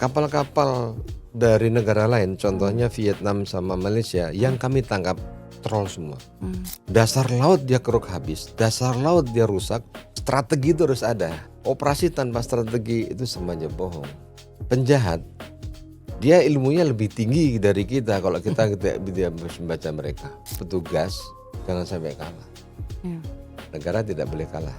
kapal-kapal dari negara lain, contohnya Vietnam sama Malaysia, yang kami tangkap troll semua. Dasar laut dia keruk habis, dasar laut dia rusak. Strategi itu harus ada. Operasi tanpa strategi itu sama aja bohong. Penjahat, dia ilmunya lebih tinggi dari kita kalau kita tidak membaca mereka. Petugas jangan sampai kalah. Negara tidak boleh kalah.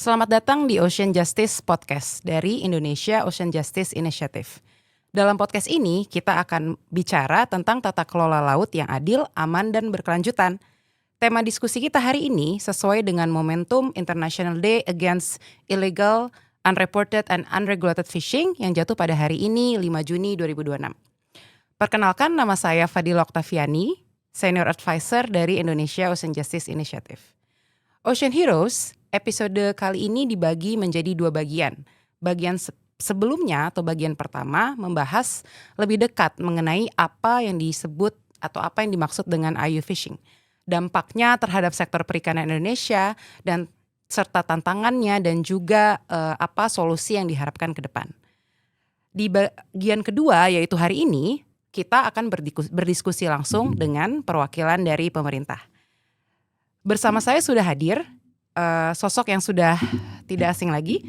Selamat datang di Ocean Justice Podcast dari Indonesia Ocean Justice Initiative. Dalam podcast ini, kita akan bicara tentang tata kelola laut yang adil, aman, dan berkelanjutan. Tema diskusi kita hari ini sesuai dengan momentum International Day Against Illegal, Unreported, and Unregulated Fishing yang jatuh pada hari ini 5 Juni 2026. Perkenalkan, nama saya Fadila Oktaviani, Senior Advisor dari Indonesia Ocean Justice Initiative. Ocean Heroes episode kali ini dibagi menjadi 2 bagian. Bagian sebelumnya atau bagian pertama membahas lebih dekat mengenai apa yang disebut atau apa yang dimaksud dengan IUU fishing. Dampaknya terhadap sektor perikanan Indonesia dan serta tantangannya dan juga apa solusi yang diharapkan ke depan. Di bagian kedua yaitu hari ini kita akan berdiskusi langsung dengan perwakilan dari pemerintah. Bersama saya sudah hadir sosok yang sudah tidak asing lagi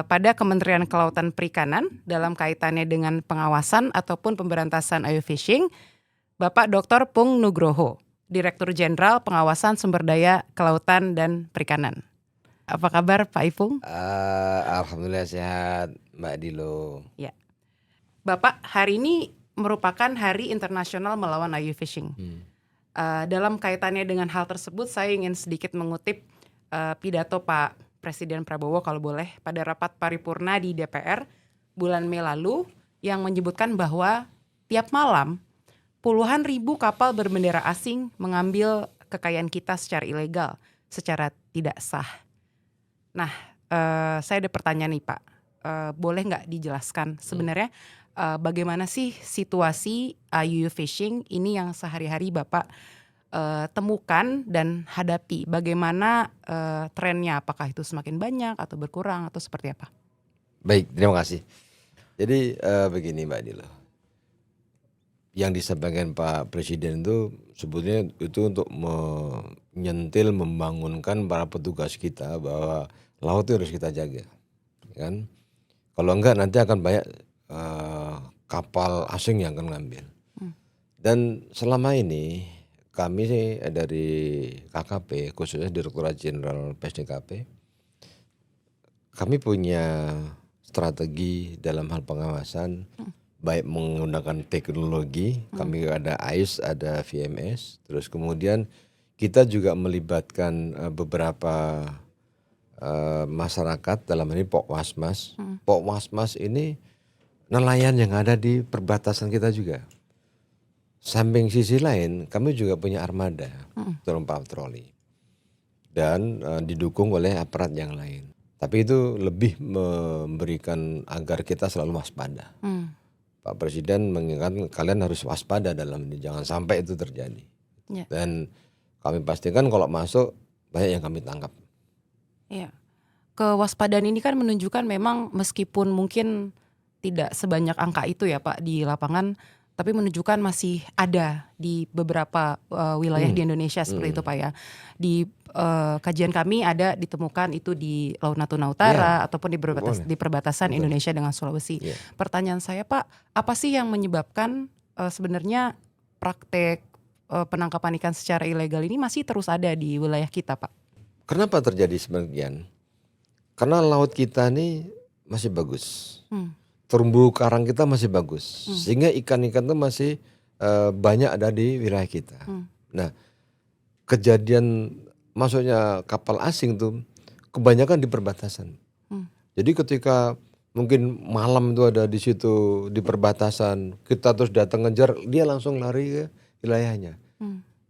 pada Kementerian Kelautan Perikanan dalam kaitannya dengan pengawasan ataupun pemberantasan IUU fishing, Bapak Dr. Pung Nugroho, Direktur Jenderal Pengawasan Sumber Daya Kelautan dan Perikanan. Apa kabar Pak Ipung? Alhamdulillah sehat Mbak Dilo. Ya, Bapak, hari ini merupakan Hari Internasional Melawan IUU fishing. Dalam kaitannya dengan hal tersebut, saya ingin sedikit mengutip pidato Pak Presiden Prabowo kalau boleh pada rapat paripurna di DPR bulan Mei lalu yang menyebutkan bahwa tiap malam puluhan ribu kapal berbendera asing mengambil kekayaan kita secara ilegal, secara tidak sah. Nah, saya ada pertanyaan nih Pak, boleh nggak dijelaskan sebenarnya bagaimana sih situasi IUU fishing ini yang sehari-hari Bapak temukan dan hadapi? Bagaimana trennya? Apakah itu semakin banyak atau berkurang atau seperti apa? Baik, terima kasih. Jadi begini Mbak Dilo, yang disampaikan Pak Presiden itu sebetulnya itu untuk menyentil, membangunkan para petugas kita bahwa laut itu harus kita jaga, kan? Kalau enggak nanti akan banyak kapal asing yang akan ngambil. Dan selama ini kami sih dari KKP, khususnya Direktorat Jenderal PSDKP, kami punya strategi dalam hal pengawasan, baik menggunakan teknologi, kami ada AIS, ada VMS, terus kemudian kita juga melibatkan beberapa masyarakat, dalam ini Pokmasmas. Pokmasmas ini nelayan yang ada di perbatasan kita juga. Samping sisi lain, kami juga punya armada, patroli, dan didukung oleh aparat yang lain. Tapi itu lebih memberikan agar kita selalu waspada. Pak Presiden mengingatkan kalian harus waspada dalam ini, jangan sampai itu terjadi. Dan kami pastikan kalau masuk banyak yang kami tangkap. Ya, kewaspadaan ini kan menunjukkan memang meskipun mungkin tidak sebanyak angka itu ya Pak di lapangan, tapi menunjukkan masih ada di beberapa wilayah di Indonesia seperti itu Pak ya. Di kajian kami ada ditemukan itu di Laut Natuna Utara ataupun di perbatasan Indonesia dengan Sulawesi. Pertanyaan saya Pak, apa sih yang menyebabkan sebenarnya praktek penangkapan ikan secara ilegal ini masih terus ada di wilayah kita Pak? Kenapa terjadi sebagian? Karena laut kita ini masih bagus. Terumbu karang kita masih bagus, sehingga ikan-ikan itu masih banyak ada di wilayah kita. Nah, kejadian masuknya kapal asing tuh kebanyakan di perbatasan. Jadi ketika mungkin malam itu ada di situ di perbatasan, kita terus datang ngejar, dia langsung lari ke wilayahnya.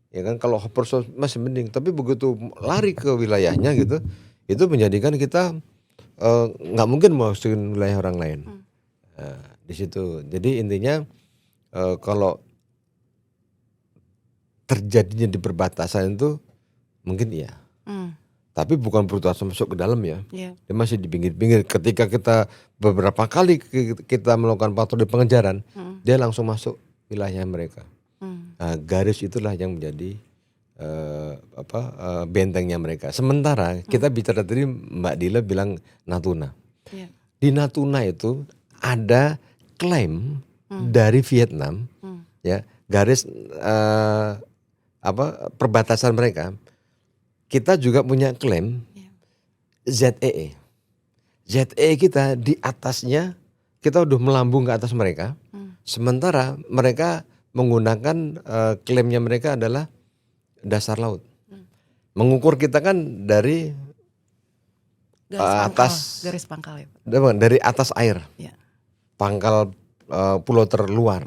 Ya kan, kalau hopper masih mending, tapi begitu lari ke wilayahnya gitu, itu menjadikan kita nggak mungkin masukin wilayah orang lain. Di situ. Jadi intinya kalau terjadinya di perbatasan itu mungkin iya. Tapi bukan perbatasan masuk ke dalam ya. Iya. Dia masih di pinggir-pinggir. Ketika kita beberapa kali kita melakukan patroli pengejaran, dia langsung masuk wilayah mereka. Nah, garis itulah yang menjadi bentengnya mereka. Sementara kita bicara tadi Mbak Dila bilang Natuna. Iya. Di Natuna itu ada klaim dari Vietnam, ya garis perbatasan mereka. Kita juga punya klaim ZEE. ZEE kita di atasnya kita udah melambung ke atas mereka. Sementara mereka menggunakan klaimnya mereka adalah dasar laut. Mengukur kita kan dari garis pangkal ya. Dari atas air. Ya. Pangkal pulau terluar.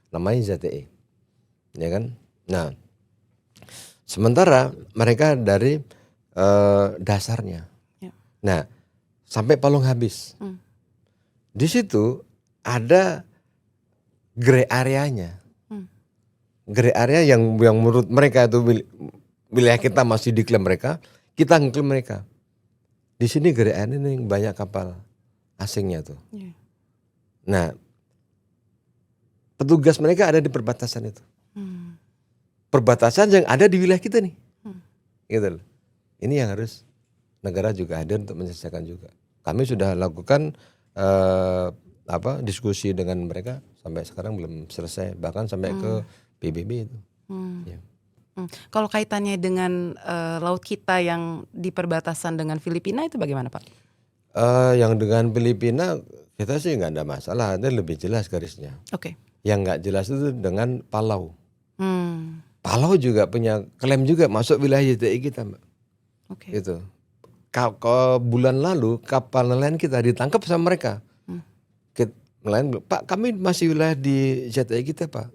Namanya ZEE. Ya kan? Nah, sementara mereka dari dasarnya. Ya. Nah, sampai Palung habis. Di situ ada grey areanya. Grey area yang menurut mereka itu wilayah kita masih diklaim mereka, kita ngeklaim mereka. Di sini grey area ini banyak kapal asingnya tuh. Ya. Nah, petugas mereka ada di perbatasan itu. Perbatasan yang ada di wilayah kita nih, gitu loh. Ini yang harus negara juga hadir untuk menyelesaikan juga. Kami sudah lakukan diskusi dengan mereka sampai sekarang belum selesai, bahkan sampai ke PBB itu. Ya. Kalau kaitannya dengan laut kita yang di perbatasan dengan Filipina itu bagaimana Pak? Yang dengan Filipina kita sih nggak ada masalah, itu lebih jelas garisnya. Oke. Yang nggak jelas itu dengan Palau. Palau juga punya klaim juga masuk wilayah YTI kita, Mbak. Oke. Gitu. Bulan lalu kapal nelayan kita ditangkap sama mereka. Nelayan bilang, Pak kami masih wilayah di YTI kita Pak.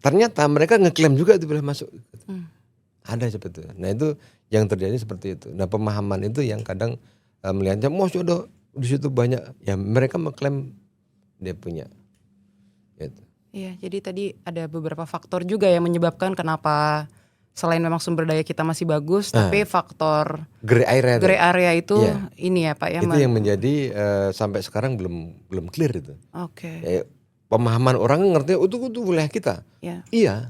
Ternyata mereka ngeklaim juga itu wilayah masuk. Ada seperti itu. Nah itu yang terjadi seperti itu. Nah pemahaman itu yang kadang melihatnya, mau sudah di situ banyak. Ya mereka mengklaim dia punya. Gitu. Iya, jadi tadi ada beberapa faktor juga yang menyebabkan kenapa selain memang sumber daya kita masih bagus, tapi faktor grey area itu ini ya Pak ya. Itu yang menjadi sampai sekarang belum clear itu. Oke. Pemahaman orang ngerti itu wilayah kita. Ya. Iya,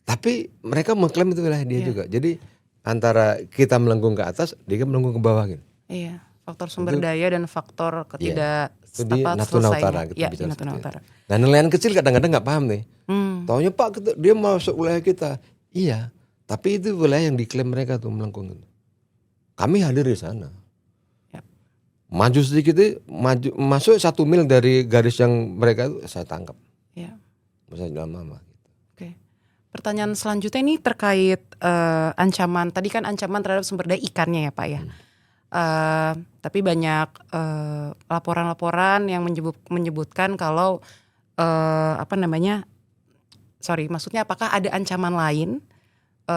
tapi mereka mengklaim itu wilayah dia juga. Jadi antara kita melengkung ke atas, dia melengkung ke bawah gitu. Iya, faktor sumber daya dan faktor ketidak itu di Natuna Utara kita bicara Natuna Utara. Nah nelayan kecil kadang-kadang nggak paham nih. Taunya Pak dia masuk wilayah kita. Iya, tapi itu wilayah yang diklaim mereka tuh melengkung. Kami hadir di sana. Yep. Maju sedikit masuk 1 mil dari garis yang mereka itu saya tangkap. Iya. Masa lama. Oke. Pertanyaan selanjutnya ini terkait ancaman. Tadi kan ancaman terhadap sumber daya ikannya ya Pak ya. Tapi banyak laporan-laporan yang menyebutkan kalau maksudnya apakah ada ancaman lain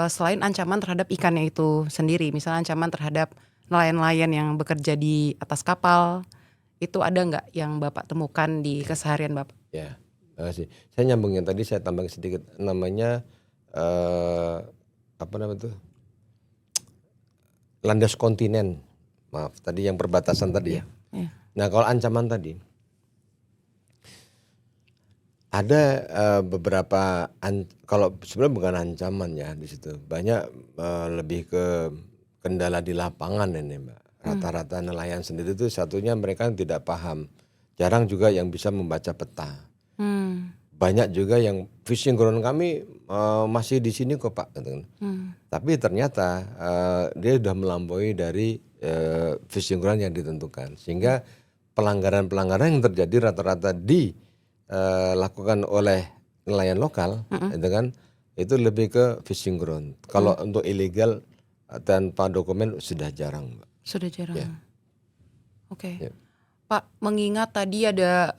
selain ancaman terhadap ikannya itu sendiri, misalnya ancaman terhadap nelayan-nelayan yang bekerja di atas kapal, itu ada nggak yang Bapak temukan di keseharian Bapak? Ya, terima kasih. Saya nyambungin tadi, saya tambah sedikit, namanya landas kontinen. Maaf, tadi yang perbatasan tadi ya. Nah kalau ancaman tadi, ada beberapa, kalau sebenarnya bukan ancaman ya di situ. Banyak lebih ke kendala di lapangan ini Mbak. Rata-rata nelayan sendiri itu satunya mereka tidak paham. Jarang juga yang bisa membaca peta. Banyak juga yang fishing ground kami masih di sini kok Pak. Tapi ternyata dia sudah melampaui dari fishing ground yang ditentukan, sehingga pelanggaran-pelanggaran yang terjadi rata-rata dilakukan oleh nelayan lokal, itu lebih ke fishing ground. Kalau untuk ilegal tanpa dokumen sudah jarang, Mbak. Sudah jarang. Ya. Oke. Pak, mengingat tadi ada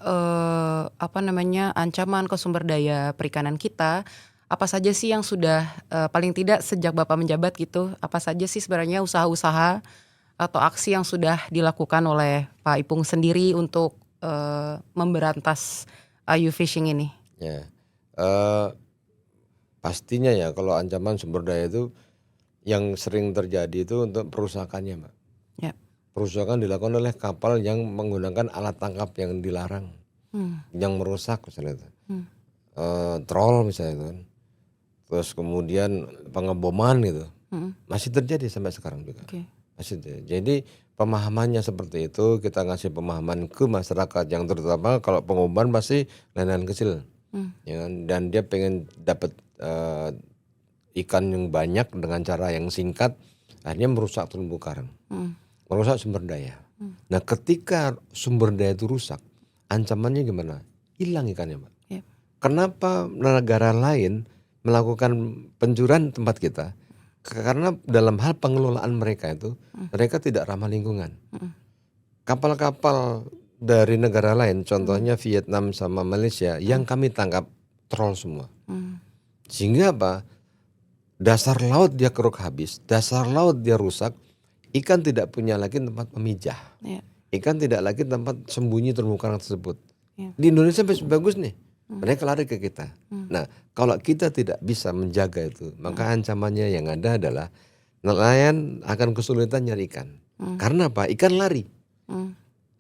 ancaman ke sumber daya perikanan kita, apa saja sih yang sudah paling tidak sejak Bapak menjabat gitu, apa saja sih sebenarnya usaha-usaha atau aksi yang sudah dilakukan oleh Pak Ipung sendiri untuk memberantas fishing ini? Ya, Pastinya ya kalau ancaman sumber daya itu yang sering terjadi itu untuk perusakannya, Mbak. Ya. Perusakan dilakukan oleh kapal yang menggunakan alat tangkap yang dilarang, yang merusak misalnya itu. Troll misalnya itu kan. Terus kemudian pengeboman gitu. Masih terjadi sampai sekarang juga. Oke. Masih terjadi. Jadi pemahamannya seperti itu, kita ngasih pemahaman ke masyarakat yang terutama kalau pengeboman pasti nelayan kecil. Ya kan? Dan dia pengen dapat ikan yang banyak dengan cara yang singkat, akhirnya merusak terumbu karang, merusak sumber daya. Nah ketika sumber daya itu rusak, ancamannya gimana? Hilang ikannya, Mbak. Ya. Kenapa negara lain melakukan pencurian tempat kita? Karena dalam hal pengelolaan mereka itu, mereka tidak ramah lingkungan. Kapal-kapal dari negara lain, contohnya Vietnam sama Malaysia, yang kami tangkap troll semua. Sehingga apa? Dasar laut dia keruk habis, dasar laut dia rusak, ikan tidak punya lagi tempat memijah, Ya. ikan tidak lagi tempat sembunyi terumbu karang tersebut. Ya. Di Indonesia masih bagus nih, mereka lari ke kita. Nah kalau kita tidak bisa menjaga itu, maka ancamannya yang ada adalah nelayan akan kesulitan nyari ikan. Karena apa? Ikan lari.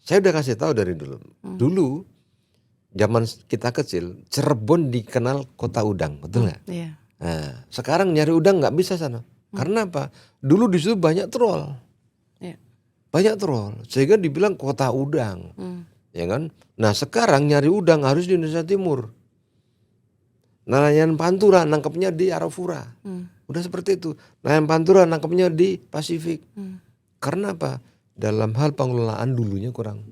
Saya udah kasih tahu dari dulu. Dulu zaman kita kecil, Cirebon dikenal kota udang, betul nggak? Iya. Nah, sekarang nyari udang nggak bisa sana. Karena apa? Dulu di situ banyak troll, Iya. banyak troll, sehingga dibilang kota udang, ya kan? Nah sekarang nyari udang harus di Indonesia Timur. Nelayan Pantura nangkepnya di Arafura, udah seperti itu. Nelayan Pantura nangkepnya di Pasifik. Karena apa? Dalam hal pengelolaan dulunya kurang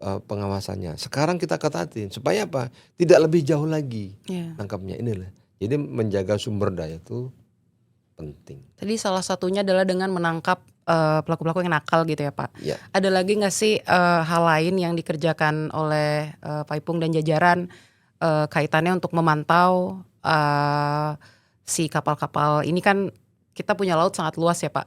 pengawasannya. Sekarang kita ketatin supaya apa? Tidak lebih jauh lagi Iya. nangkapnya inilah. Jadi menjaga sumber daya itu penting. Tadi salah satunya adalah dengan menangkap pelaku-pelaku yang nakal gitu ya Pak. Ya. Ada lagi nggak sih hal lain yang dikerjakan oleh Pak Ipung dan jajaran kaitannya untuk memantau si kapal-kapal ini kan kita punya laut sangat luas ya Pak.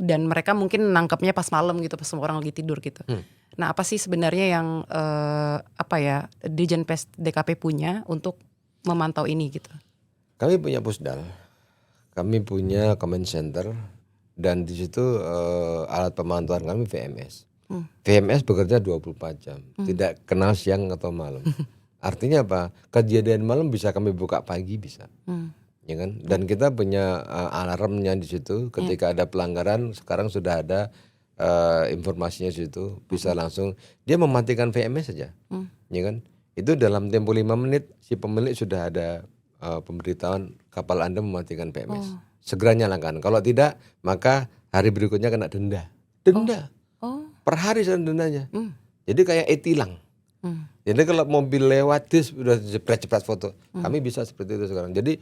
Dan mereka mungkin nangkapnya pas malam gitu, pas semua orang lagi tidur gitu. Nah apa sih sebenarnya yang Dirjen Pes DKP punya untuk memantau ini gitu? Kami punya pusdal, kami punya command center, dan di situ alat pemantauan kami VMS. VMS bekerja 24 jam, tidak kenal siang atau malam. Artinya apa? Kejadian malam bisa kami buka pagi bisa, ya kan? Dan kita punya alarmnya di situ. Ketika ada pelanggaran, sekarang sudah ada informasinya di situ, bisa langsung dia mematikan VMS saja, ya kan? Itu dalam tempo 5 menit si pemilik sudah ada pemberitahuan kapal Anda mematikan PMS. Segera nyalakan. Kalau tidak, maka hari berikutnya kena denda. Denda. Per hari dendanya. Jadi kayak e-tilang. Jadi kalau mobil lewat sudah jepret-jepret foto. Kami bisa seperti itu sekarang. Jadi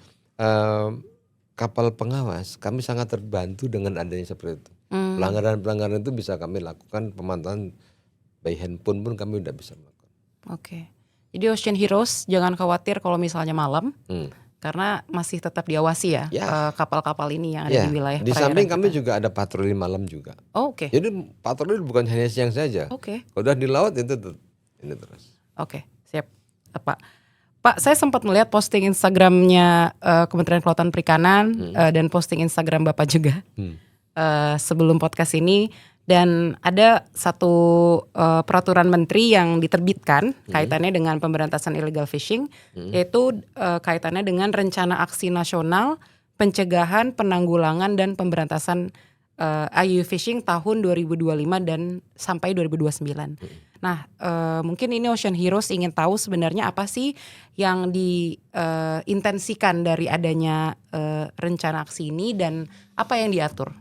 kapal pengawas kami sangat terbantu dengan adanya seperti itu. Pelanggaran-pelanggaran itu bisa kami lakukan, pemantauan by handphone pun kami udah bisa melakukan. Oke. Jadi Ocean Heroes jangan khawatir kalau misalnya malam, karena masih tetap diawasi ya, kapal-kapal ini yang ada di wilayah Di perairan samping kami kita. juga ada patroli malam juga. Oh, oke. Jadi patroli bukan hanya siang saja. Oke. Kalau udah di laut itu ini terus. Oke, siap. Pak, saya sempat melihat posting Instagramnya Kementerian Kelautan Perikanan dan posting Instagram Bapak juga sebelum podcast ini. Dan ada satu peraturan menteri yang diterbitkan kaitannya dengan pemberantasan illegal fishing, yaitu kaitannya dengan rencana aksi nasional pencegahan, penanggulangan dan pemberantasan IUU fishing tahun 2025 dan sampai 2029. Nah, mungkin ini Ocean Heroes ingin tahu sebenarnya apa sih yang diintensikan dari adanya rencana aksi ini dan apa yang diatur?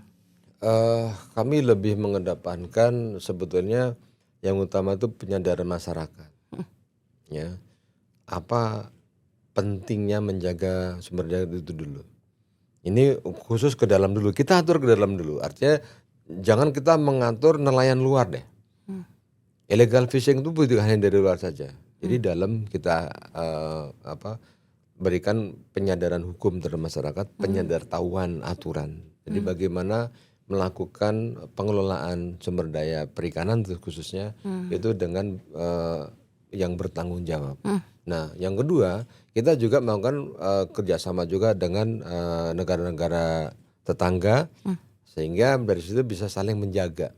Kami lebih mengedepankan sebetulnya yang utama itu penyadaran masyarakat. Ya, apa pentingnya menjaga sumber daya itu dulu. Ini khusus ke dalam dulu. Kita atur ke dalam dulu. Artinya jangan kita mengatur nelayan luar deh. Illegal fishing itu bukan hanya dari luar saja. Jadi dalam kita berikan penyadaran hukum terhadap masyarakat, penyadartahuan aturan. Jadi bagaimana melakukan pengelolaan sumber daya perikanan khususnya itu dengan yang bertanggung jawab. Hmm. Nah, yang kedua, kita juga melakukan kerjasama juga dengan negara-negara tetangga, sehingga dari situ bisa saling menjaga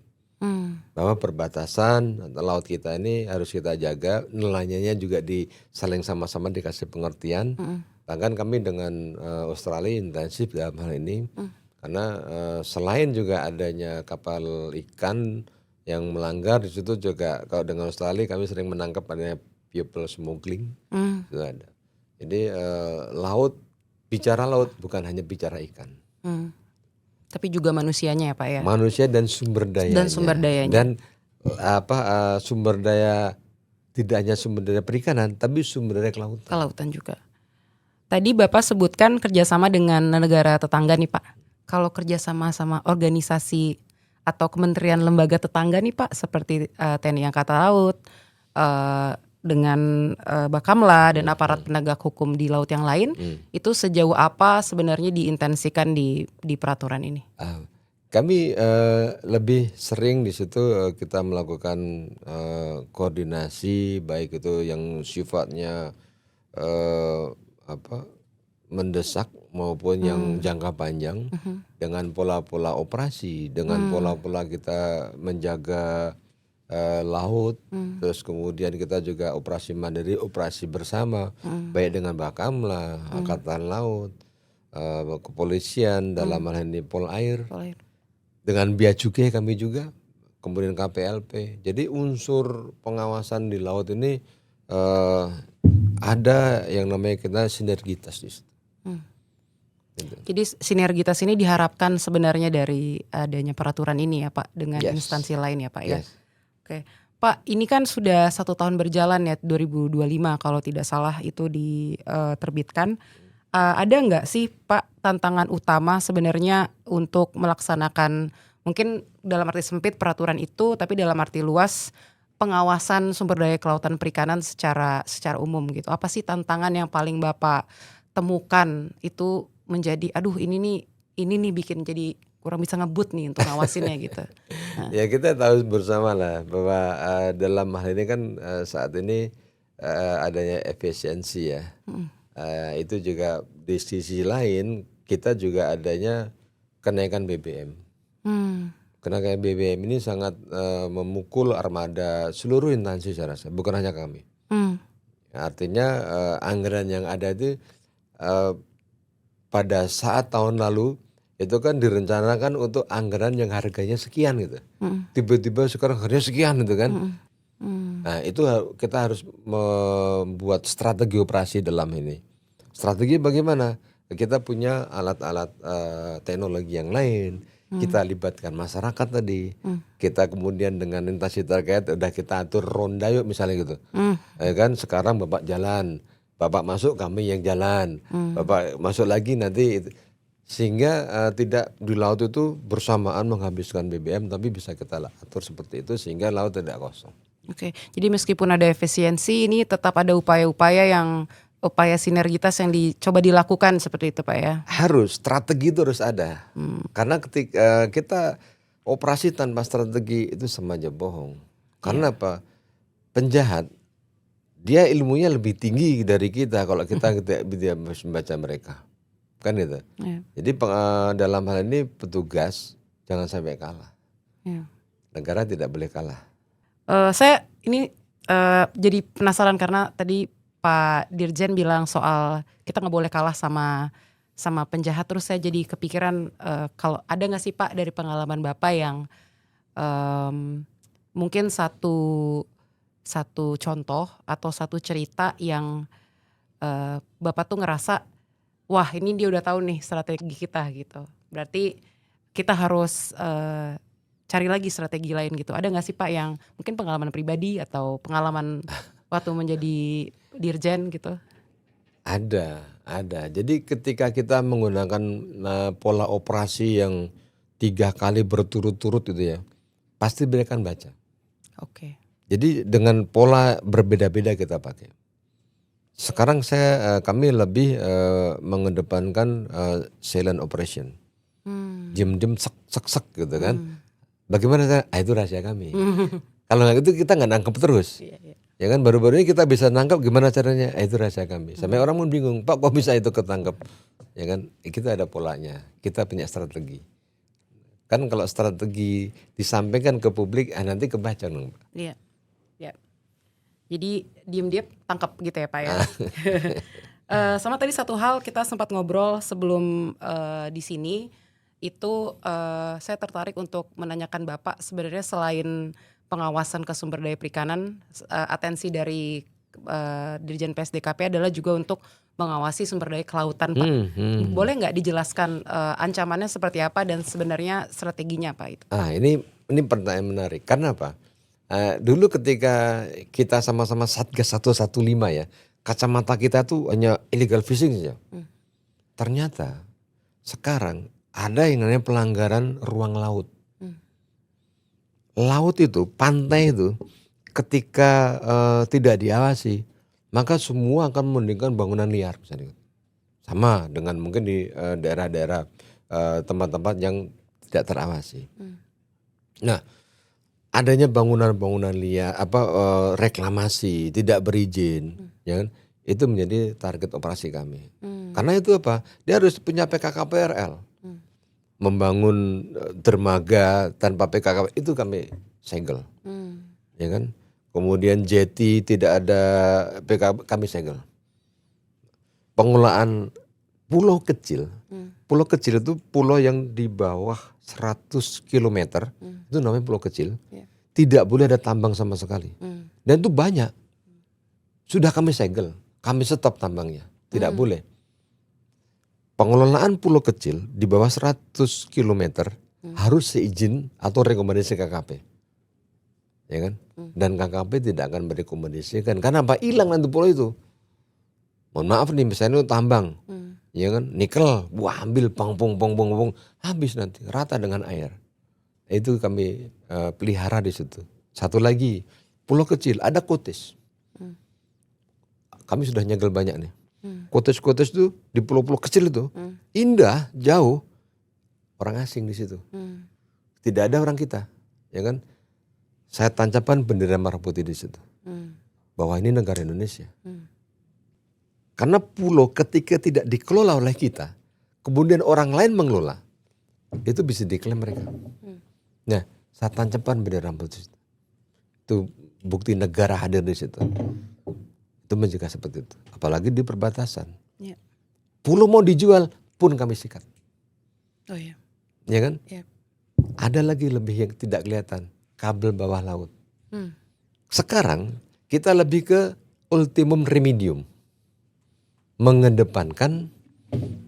bahwa perbatasan laut kita ini harus kita jaga, nelayannya juga saling sama-sama dikasih pengertian. Bahkan kami dengan Australia intensif dalam hal ini, karena selain juga adanya kapal ikan yang melanggar, di situ juga kalau dengan Australia kami sering menangkap adanya people smuggling, itu ada. Jadi bicara laut bukan hanya bicara ikan. Tapi juga manusianya ya Pak ya. Manusia dan sumber dayanya. Dan sumber dayanya. Dan sumber daya, tidak hanya sumber daya perikanan, tapi sumber daya kelautan. Kelautan juga. Tadi Bapak sebutkan kerjasama dengan negara tetangga nih Pak. Kalau kerjasama sama organisasi atau kementerian lembaga tetangga nih Pak, seperti TNI Angkatan Laut, dengan Bakamla dan aparat penegak hukum di laut yang lain, itu sejauh apa sebenarnya diintensikan di peraturan ini? Kami lebih sering di situ kita melakukan koordinasi, baik itu yang sifatnya mendesak maupun yang jangka panjang, dengan pola-pola operasi, dengan pola-pola kita menjaga laut, terus kemudian kita juga operasi mandiri, operasi bersama, baik dengan Bakamla, Angkatan Laut, kepolisian dalam hal ini Polair, dengan Bea Cukai kami juga, kemudian KPLP. Jadi unsur pengawasan di laut ini ada yang namanya kita sinergitas di situ. Jadi sinergitas ini diharapkan sebenarnya dari adanya peraturan ini ya Pak, dengan instansi lain ya Pak ya. Oke, Pak, ini kan sudah 1 tahun berjalan ya, 2025 kalau tidak salah itu diterbitkan. Ada nggak sih Pak tantangan utama sebenarnya untuk melaksanakan, mungkin dalam arti sempit peraturan itu, tapi dalam arti luas pengawasan sumber daya kelautan perikanan secara umum gitu. Apa sih tantangan yang paling Bapak temukan itu menjadi ini nih bikin jadi kurang bisa ngebut nih untuk ngawasinnya gitu. Ya kita tahu bersama lah bahwa dalam hal ini kan saat ini adanya efisiensi ya. Itu juga di sisi lain kita juga adanya kenaikan BBM. Kenaikan BBM ini sangat memukul armada seluruh instansi saya rasa, bukan hanya kami. Artinya anggaran yang ada itu pada saat tahun lalu itu kan direncanakan untuk anggaran yang harganya sekian gitu. Tiba-tiba sekarang harganya sekian gitu kan. Nah itu kita harus membuat strategi operasi dalam ini. Strategi bagaimana? Kita punya alat-alat teknologi yang lain. Kita libatkan masyarakat tadi. Kita kemudian dengan instansi terkait udah kita atur ronda yuk misalnya gitu. Ya kan sekarang Bapak jalan, Bapak masuk kami yang jalan. Bapak masuk lagi nanti. Sehingga tidak di laut itu bersamaan menghabiskan BBM, tapi bisa kita atur seperti itu sehingga laut tidak kosong. Oke, jadi meskipun ada efisiensi, ini tetap ada upaya sinergitas yang dicoba dilakukan seperti itu Pak ya? Harus, strategi itu harus ada. Karena ketika kita operasi tanpa strategi itu sama aja bohong. Karena apa? Penjahat, dia ilmunya lebih tinggi dari kita kalau kita tidak membaca mereka. Kan itu. Jadi dalam hal ini petugas jangan sampai kalah. Negara tidak boleh kalah. Saya ini jadi penasaran karena tadi Pak Dirjen bilang soal kita nggak boleh kalah sama penjahat, terus saya jadi kepikiran kalau ada nggak sih Pak dari pengalaman Bapak yang mungkin satu contoh atau satu cerita yang Bapak tuh ngerasa wah ini dia udah tahu nih strategi kita gitu. Berarti kita harus cari lagi strategi lain gitu. Ada gak sih Pak yang mungkin pengalaman pribadi atau pengalaman waktu menjadi dirjen gitu? Ada. Jadi ketika kita menggunakan pola operasi yang 3 kali berturut-turut itu ya, pasti mereka akan baca. Oke. Jadi dengan pola berbeda-beda kita pakai. Sekarang kami lebih mengedepankan silent operation, diem sek gitu kan. Bagaimana itu rahasia kami. Kalau nggak itu kita nggak nangkep terus, Ya kan baru-baru ini kita bisa nangkap gimana caranya? Itu rahasia kami. Sampai orang pun bingung, Pak kok bisa itu ketangkep? Ya kan kita ada polanya, kita punya strategi. Kan kalau strategi disampaikan ke publik, nanti kebaca dong Pak. Iya. Ya. Jadi diem-diem tangkap gitu ya Pak ya. Sama tadi satu hal kita sempat ngobrol sebelum di sini itu saya tertarik untuk menanyakan Bapak sebenarnya selain pengawasan ke sumber daya perikanan, atensi dari Dirjen PSDKP adalah juga untuk mengawasi sumber daya kelautan Pak. Boleh nggak dijelaskan ancamannya seperti apa dan sebenarnya strateginya Pak itu? Ini pertanyaan menarik. Karena apa? Dulu ketika kita sama-sama Satgas 115 ya, kacamata kita tuh hanya illegal fishing saja. Ternyata sekarang ada yang namanya pelanggaran ruang laut. Laut itu, pantai itu ketika tidak diawasi, maka semua akan mendirikan bangunan liar misalnya. Sama dengan mungkin di daerah-daerah tempat-tempat yang tidak terawasi. Nah, adanya bangunan-bangunan liar, reklamasi, tidak berizin, ya kan? Itu menjadi target operasi kami. Karena itu apa? Dia harus punya PKKPRL. Membangun dermaga tanpa PKK itu kami segel, ya kan? Kemudian jeti tidak ada PKK kami segel. Pengelolaan pulau kecil itu pulau yang di bawah 100 km itu namanya pulau kecil. Tidak boleh ada tambang sama sekali. Dan itu banyak. Sudah kami segel, kami stop tambangnya, tidak boleh. Pengelolaan pulau kecil di bawah 100 km harus seizin atau rekomendasi KKP. Ya kan? Dan KKP tidak akan merekomendasikan. Karena apa? Hilang nanti pulau itu. Mohon maaf nih misalnya itu tambang. Ya kan? Nikel, wah ambil pong, habis nanti rata dengan air. Itu kami pelihara di situ. Satu lagi, pulau kecil ada kotis. Kami sudah nyegel banyak nih. Kotes-kotes itu di pulau-pulau kecil itu indah, jauh, orang asing di situ. Tidak ada orang kita, ya kan? Saya tancapkan bendera merah putih di situ, bahwa ini negara Indonesia. Karena pulau ketika tidak dikelola oleh kita, kemudian orang lain mengelola, itu bisa diklaim mereka. Nah, saya tancapkan bendera putih itu bukti negara hadir di situ. Itu mencegah seperti itu. Apalagi di perbatasan. Ya. Pulau mau dijual pun kami sikat. Oh iya. Ya kan? Ya. Ada lagi lebih yang tidak kelihatan. Kabel bawah laut. Sekarang kita lebih ke ultimum remedium. Mengedepankan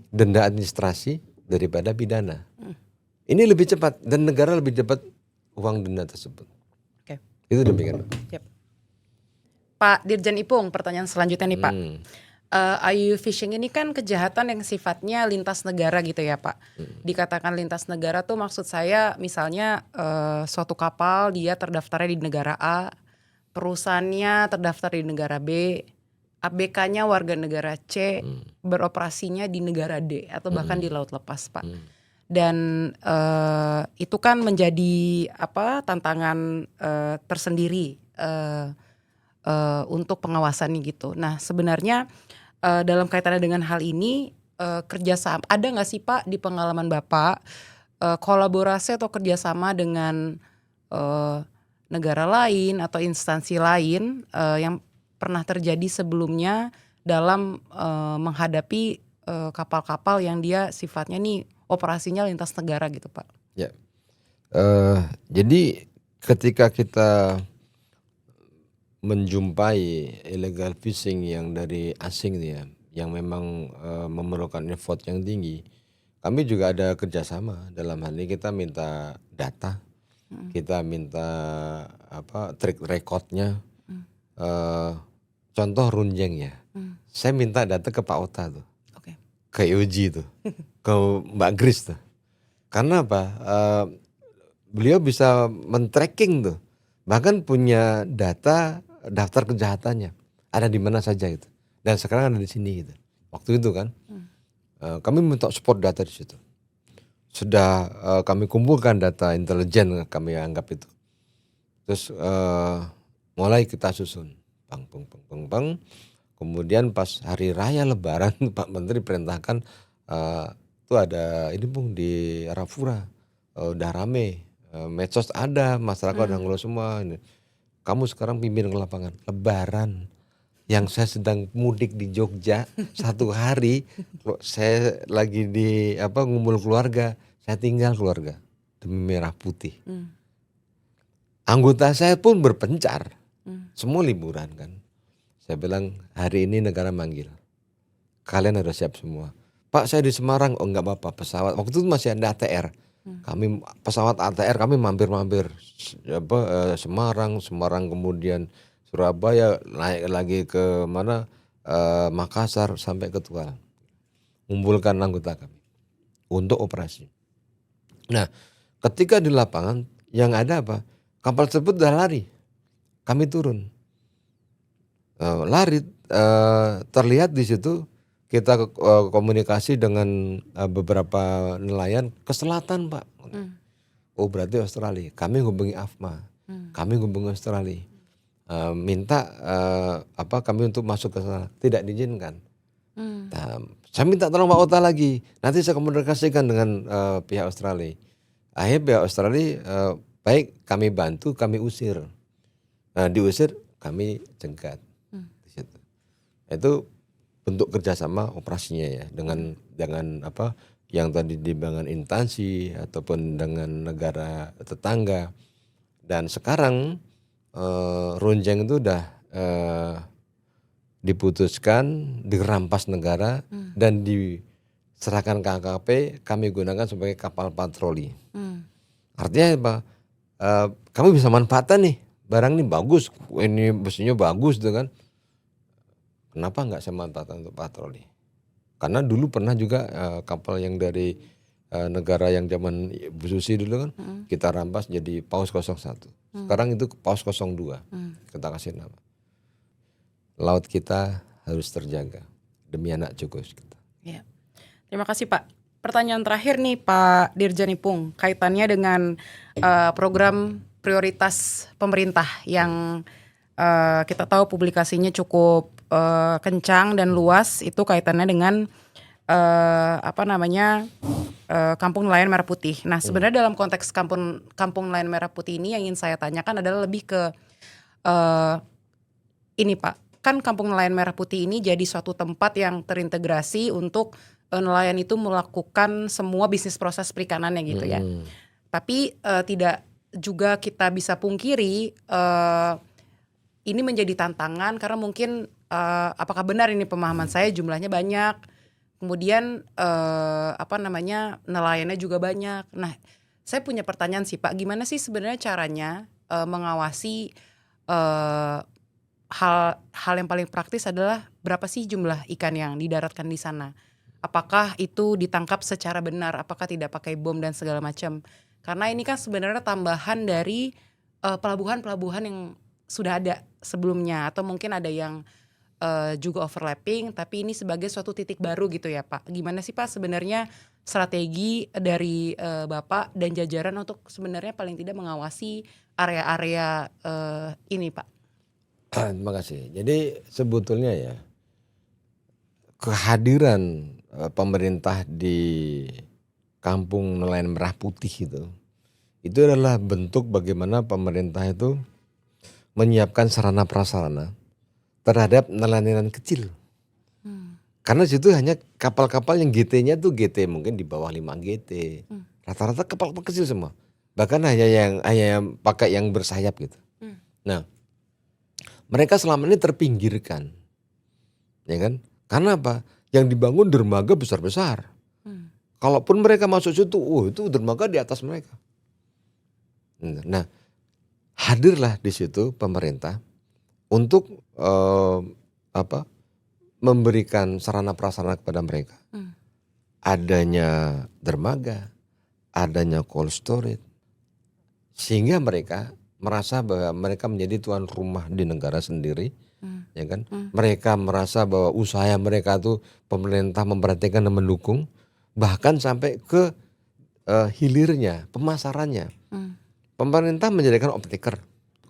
denda administrasi daripada pidana. Ini lebih cepat dan negara lebih cepat uang denda tersebut. Oke. Itu demikian. Yep. Pak Dirjen Ipung, pertanyaan selanjutnya nih Pak. IUU fishing ini kan kejahatan yang sifatnya lintas negara gitu ya Pak. Dikatakan lintas negara tuh maksud saya misalnya suatu kapal dia terdaftarnya di negara A, perusahaannya terdaftar di negara B, ABK-nya warga negara C, beroperasinya di negara D atau bahkan di laut lepas Pak. Dan itu kan menjadi tantangan tersendiri untuk pengawasannya gitu. Nah sebenarnya dalam kaitannya dengan hal ini kerjasama ada nggak sih Pak di pengalaman Bapak kolaborasi atau kerjasama dengan negara lain atau instansi lain yang pernah terjadi sebelumnya dalam menghadapi kapal-kapal yang dia sifatnya nih operasinya lintas negara gitu Pak? Ya, jadi ketika kita menjumpai illegal fishing yang dari asing ya, yang memang memerlukan effort yang tinggi, kami juga ada kerjasama. Dalam hal ini kita minta data, kita minta track recordnya, contoh runjeng ya. Saya minta data ke Pak Ota tuh, ke Uji tuh, ke Mbak Gris tuh. Karena apa? Beliau bisa men-tracking tuh, bahkan punya data daftar kejahatannya ada di mana saja gitu, dan sekarang ada di sini gitu. Waktu itu kan kami minta support data di situ. Sudah kami kumpulkan data intelijen kami anggap itu. Terus mulai kita susun Bang. Kemudian pas hari raya Lebaran Pak Menteri perintahkan tuh ada ini Bung di Arafura udah rame, medsos ada, masyarakat udah ngeluh semua. Ini. Kamu sekarang pimpin ke lapangan. Lebaran yang saya sedang mudik di Jogja 1 hari, saya lagi di ngumpul keluarga, saya tinggal keluarga demi merah putih. Anggota saya pun berpencar, semua liburan kan. Saya bilang hari ini negara manggil, kalian harus siap semua. Pak saya di Semarang, oh nggak apa-apa pesawat. Waktu itu masih ada ATR, kami pesawat ATR kami mampir-mampir Semarang kemudian Surabaya naik lagi ke mana Makassar sampai ke Tual, ngumpulkan anggota kami untuk operasi. Nah ketika di lapangan yang ada apa? Kapal tersebut udah lari, kami turun. Lari terlihat di situ kita komunikasi dengan beberapa nelayan ke selatan Pak. Oh berarti Australia. Kami hubungi AFMA, kami hubungi Australia, minta kami untuk masuk ke sana, tidak diizinkan. Nah, saya minta tolong Pak Ota lagi, nanti saya komunikasikan dengan pihak Australia. Akhirnya pihak Australia baik kami bantu, kami usir. Nah diusir kami cegat. Itu bentuk kerjasama operasinya ya dengan yang tadi dibangun instansi ataupun dengan negara tetangga. Dan sekarang Runjeng itu udah diputuskan dirampas negara dan diserahkan ke KKP, kami gunakan sebagai kapal patroli. Artinya apa? Kami bisa manfaatkan nih barang ini bagus, ini besinya bagus gitu kan. Kenapa nggak saya manfaatkan untuk patroli? Karena dulu pernah juga kapal yang dari negara yang zaman Bu Susi dulu kan kita rampas jadi Paus 01. Sekarang itu Paus 02. Kita kasih nama. Laut kita harus terjaga demi anak cucu kita. Ya. Terima kasih Pak. Pertanyaan terakhir nih Pak Dirjen Ipung, kaitannya dengan program prioritas pemerintah yang kita tahu publikasinya cukup kencang dan luas, itu kaitannya dengan Kampung Nelayan Merah Putih. Nah sebenarnya dalam konteks Kampung Nelayan Merah Putih ini yang ingin saya tanyakan adalah lebih ke ini Pak, kan Kampung Nelayan Merah Putih ini jadi suatu tempat yang terintegrasi untuk nelayan itu melakukan semua bisnis proses perikanannya gitu ya. Tapi tidak juga kita bisa pungkiri ini menjadi tantangan karena mungkin apakah benar ini pemahaman saya jumlahnya banyak, kemudian nelayannya juga banyak. Nah saya punya pertanyaan sih Pak, gimana sih sebenarnya caranya mengawasi hal yang paling praktis adalah berapa sih jumlah ikan yang didaratkan di sana? Apakah itu ditangkap secara benar? Apakah tidak pakai bom dan segala macam? Karena ini kan sebenarnya tambahan dari pelabuhan-pelabuhan yang sudah ada sebelumnya, atau mungkin ada yang juga overlapping, tapi ini sebagai suatu titik baru gitu ya Pak. Gimana sih Pak sebenarnya strategi dari Bapak dan jajaran untuk sebenarnya paling tidak mengawasi area-area ini Pak? Terima kasih. Jadi sebetulnya ya kehadiran pemerintah di Kampung Nelayan Merah Putih itu adalah bentuk bagaimana pemerintah itu menyiapkan sarana prasarana terhadap nelayan kecil. Karena situ hanya kapal-kapal yang GT-nya tuh GT mungkin di bawah 5 GT. Rata-rata kapal kecil semua. Bahkan hanya yang pakai yang bersayap gitu. Nah, mereka selama ini terpinggirkan. Ya kan? Karena apa? Yang dibangun dermaga besar-besar. Kalaupun mereka masuk situ, itu dermaga di atas mereka. Nah, hadirlah di situ pemerintah untuk memberikan sarana prasarana kepada mereka. Adanya dermaga, adanya cold storage, sehingga mereka merasa bahwa mereka menjadi tuan rumah di negara sendiri, ya kan? Mereka merasa bahwa usaha mereka tuh pemerintah memperhatikan dan mendukung, bahkan sampai ke hilirnya, pemasarannya. Pemerintah menjadikan off-taker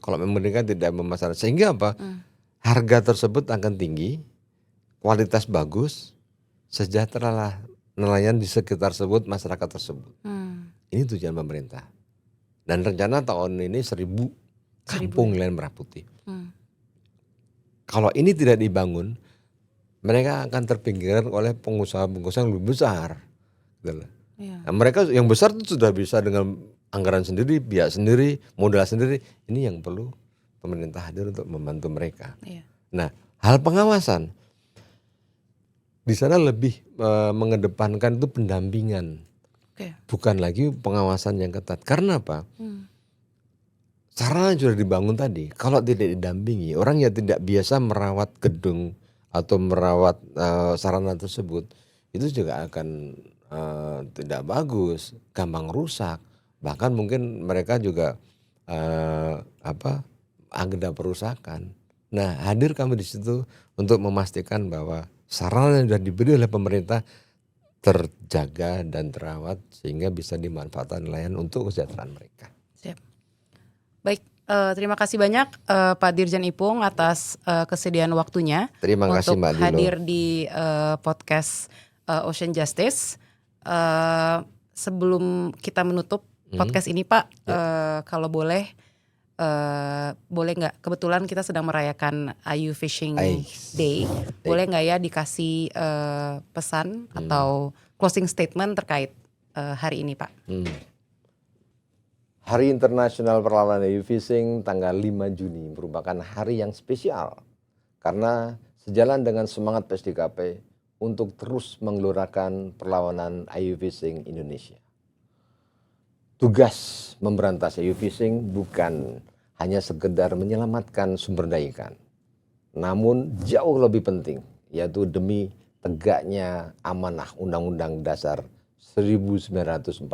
kalau mereka tidak memasarkan, sehingga apa? harga tersebut akan tinggi, kualitas bagus, sejahteralah nelayan di sekitar tersebut, masyarakat tersebut. Ini tujuan pemerintah. Dan rencana tahun ini 1.000 kampung nelayan merah putih. Kalau ini tidak dibangun, mereka akan terpinggirkan oleh pengusaha-pengusaha yang lebih besar. Nah, mereka yang besar itu sudah bisa dengan anggaran sendiri, biaya sendiri, modal sendiri. Ini yang perlu pemerintah hadir untuk membantu mereka. Nah, hal pengawasan di sana lebih mengedepankan itu pendampingan, bukan lagi pengawasan yang ketat. Karena apa? Sarana sudah dibangun tadi. Kalau tidak didampingi, orang yang tidak biasa merawat gedung atau merawat sarana tersebut, itu juga akan tidak bagus, gampang rusak. Bahkan mungkin mereka juga agenda perusakan. Nah, hadir kami di situ untuk memastikan bahwa sarana yang sudah diberi oleh pemerintah terjaga dan terawat sehingga bisa dimanfaatkan nelayan untuk kesejahteraan mereka. Siap. Baik, terima kasih banyak Pak Dirjen Ipung atas kesediaan waktunya. Terima kasih Mbak Dilo. Untuk hadir di podcast Ocean Justice. Sebelum kita menutup podcast ini Pak, kalau boleh nggak, kebetulan kita sedang merayakan Ayu Fishing Day, boleh nggak ya dikasih pesan atau closing statement terkait hari ini Pak? Hari Internasional Perlawanan Ayu Fishing tanggal 5 Juni merupakan hari yang spesial karena sejalan dengan semangat PSDKP untuk terus menggelorakan perlawanan ayu fishing Indonesia. Tugas memberantas ayu fishing bukan hanya sekedar menyelamatkan sumber daya ikan, namun jauh lebih penting yaitu demi tegaknya amanah Undang-Undang Dasar 1945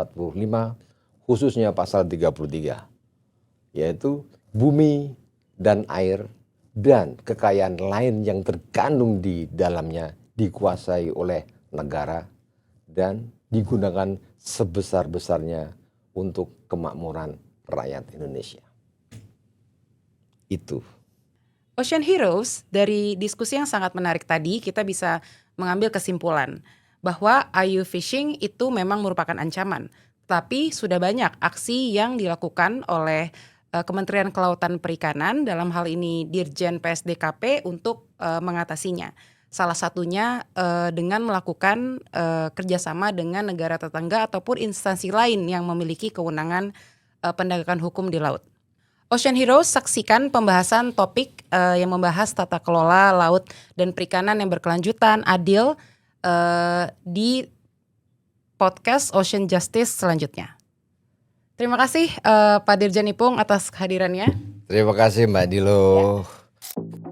khususnya pasal 33, yaitu bumi dan air dan kekayaan lain yang terkandung di dalamnya dikuasai oleh negara dan digunakan sebesar-besarnya untuk kemakmuran rakyat Indonesia. Itu. Ocean Heroes, dari diskusi yang sangat menarik tadi, kita bisa mengambil kesimpulan bahwa ayu fishing itu memang merupakan ancaman. Tapi sudah banyak aksi yang dilakukan oleh Kementerian Kelautan Perikanan, dalam hal ini Dirjen PSDKP untuk mengatasinya. Salah satunya dengan melakukan kerjasama dengan negara tetangga ataupun instansi lain yang memiliki kewenangan penegakan hukum di laut. Ocean Heroes, saksikan pembahasan topik yang membahas tata kelola laut dan perikanan yang berkelanjutan, adil di podcast Ocean Justice selanjutnya. Terima kasih Pak Dirjen Ipung atas kehadirannya. Terima kasih Mbak Dilo. Ya.